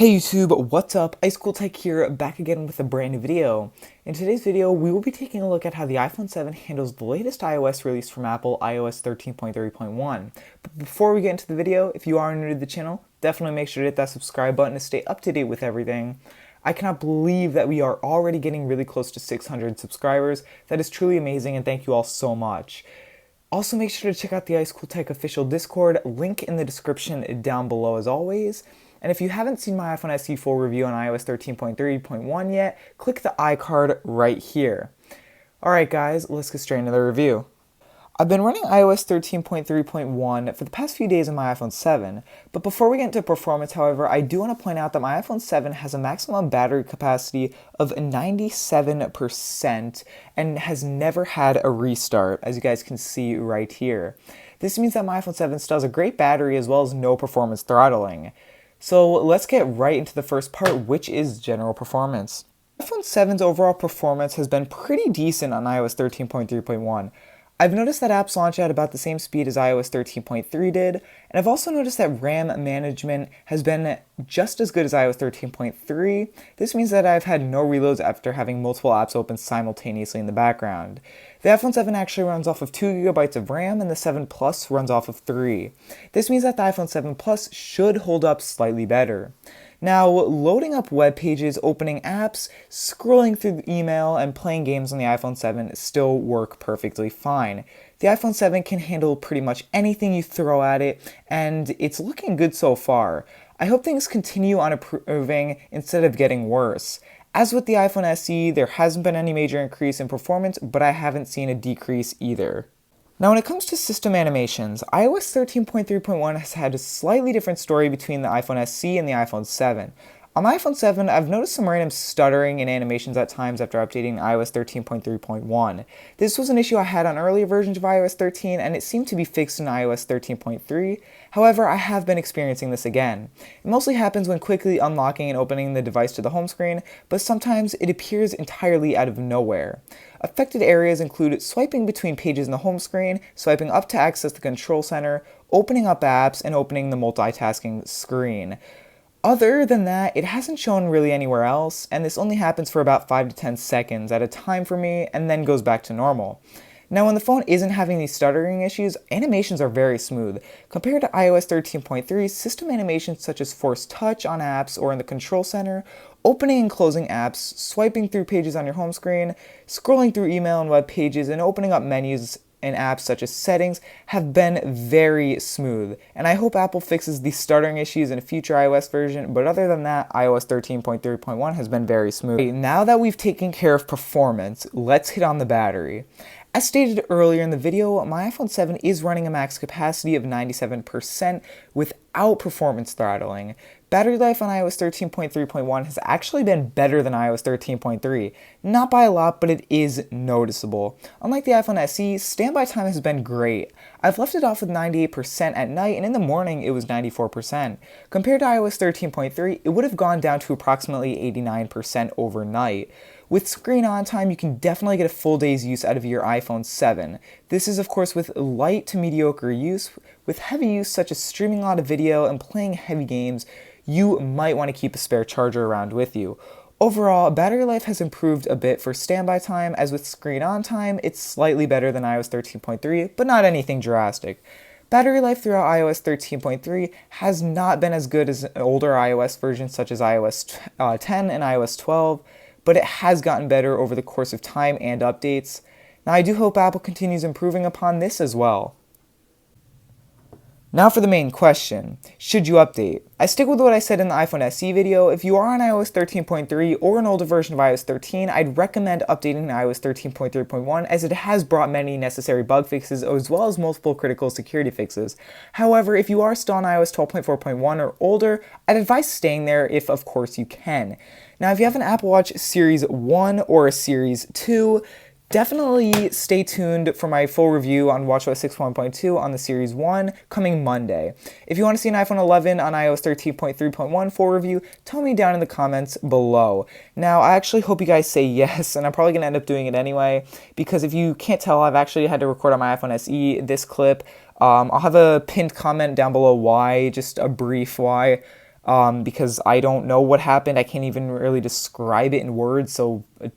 Hey YouTube, what's up? IceCool Tech here, back again with a brand new video. In today's video, we will be taking a look at how the iPhone 7 handles the latest iOS release from Apple, iOS 13.3.1. But before we get into the video, if you are new to the channel, definitely make sure to hit that subscribe button to stay up to date with everything. I cannot believe that we are already getting really close to 600 subscribers. That is truly amazing, and thank you all so much. Also, make sure to check out the iceCool Tech official Discord, link in the description down below as always. And if you haven't seen my iPhone SE full review on iOS 13.3.1 yet, click the iCard right here. Alright guys, let's get straight into the review. I've been running iOS 13.3.1 for the past few days on my iPhone 7, but before we get into performance, however, I do want to point out that my iPhone 7 has a maximum battery capacity of 97% and has never had a restart, as you guys can see right here. This means that my iPhone 7 still has a great battery as well as no performance throttling. So let's get right into the first part, which is general performance. iPhone 7's overall performance has been pretty decent on iOS 13.3.1. I've noticed that apps launch at about the same speed as iOS 13.3 did, and I've also noticed that RAM management has been just as good as iOS 13.3. This means that I've had no reloads after having multiple apps open simultaneously in the background. The iPhone 7 actually runs off of 2 GB of RAM, and the 7 Plus runs off of 3. This means that the iPhone 7 Plus should hold up slightly better. Now, loading up web pages, opening apps, scrolling through email, and playing games on the iPhone 7 still work perfectly fine. The iPhone 7 can handle pretty much anything you throw at it, and it's looking good so far. I hope things continue on improving instead of getting worse. As with the iPhone SE, there hasn't been any major increase in performance, but I haven't seen a decrease either. Now when it comes to system animations, iOS 13.3.1 has had a slightly different story between the iPhone SE and the iPhone 7. On my iPhone 7, I've noticed some random stuttering in animations at times after updating iOS 13.3.1. This was an issue I had on earlier versions of iOS 13, and it seemed to be fixed in iOS 13.3. However, I have been experiencing this again. It mostly happens when quickly unlocking and opening the device to the home screen, but sometimes it appears entirely out of nowhere. Affected areas include swiping between pages in the home screen, swiping up to access the control center, opening up apps, and opening the multitasking screen. Other than that, it hasn't shown really anywhere else, and this only happens for about 5 to 10 seconds at a time for me, and then goes back to normal. Now when the phone isn't having these stuttering issues, animations are very smooth. Compared to iOS 13.3, system animations such as force touch on apps or in the control center, opening and closing apps, swiping through pages on your home screen, scrolling through email and web pages, and opening up menus and apps such as settings have been very smooth, and I hope Apple fixes these stuttering issues in a future iOS version, but other than that, iOS 13.3.1 has been very smooth. Now that we've taken care of performance, let's hit on the battery. As stated earlier in the video, my iPhone 7 is running a max capacity of 97% without performance throttling. Battery life on iOS 13.3.1 has actually been better than iOS 13.3. Not by a lot, but it is noticeable. Unlike the iPhone SE, standby time has been great. I've left it off with 98% at night, and in the morning it was 94%. Compared to iOS 13.3, it would have gone down to approximately 89% overnight. With screen on time, you can definitely get a full day's use out of your iPhone 7. This is of course with light to mediocre use. With heavy use such as streaming a lot of video and playing heavy games, you might want to keep a spare charger around with you. Overall, battery life has improved a bit for standby time, as with screen on time, it's slightly better than iOS 13.3, but not anything drastic. Battery life throughout iOS 13.3 has not been as good as older iOS versions such as iOS 10 and iOS 12, but it has gotten better over the course of time and updates. Now I do hope Apple continues improving upon this as well. Now for the main question, should you update? I stick with what I said in the iPhone SE video. If you are on iOS 13.3 or an older version of iOS 13, I'd recommend updating to iOS 13.3.1 as it has brought many necessary bug fixes as well as multiple critical security fixes. However, if you are still on iOS 12.4.1 or older, I'd advise staying there if of course you can. Now if you have an Apple Watch Series 1 or a Series 2, definitely stay tuned for my full review on WatchOS 6.1.2 on the Series 1 coming Monday. If you want to see an iPhone 11 on iOS 13.3.1 full review, tell me down in the comments below. Now, I actually hope you guys say yes, and I'm probably going to end up doing it anyway, because if you can't tell, I've actually had to record on my iPhone SE this clip. I'll have a pinned comment down below why, just a brief why. because I don't know what happened. I can't even really describe it in words, so a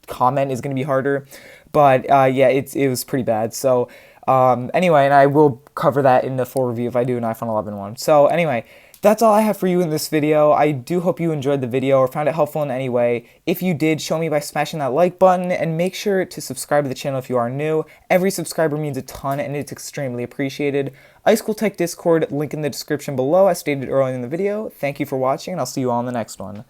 comment is going to be harder. But yeah, it was pretty bad. So anyway, and I will cover that in the full review if I do an iPhone 11 one. So anyway, that's all I have for you in this video. I do hope you enjoyed the video or found it helpful in any way. If you did, show me by smashing that like button, and make sure to subscribe to the channel if you are new. Every subscriber means a ton, and it's extremely appreciated. IceCool Tech Discord, link in the description below as stated earlier in the video. Thank you for watching, and I'll see you all in the next one.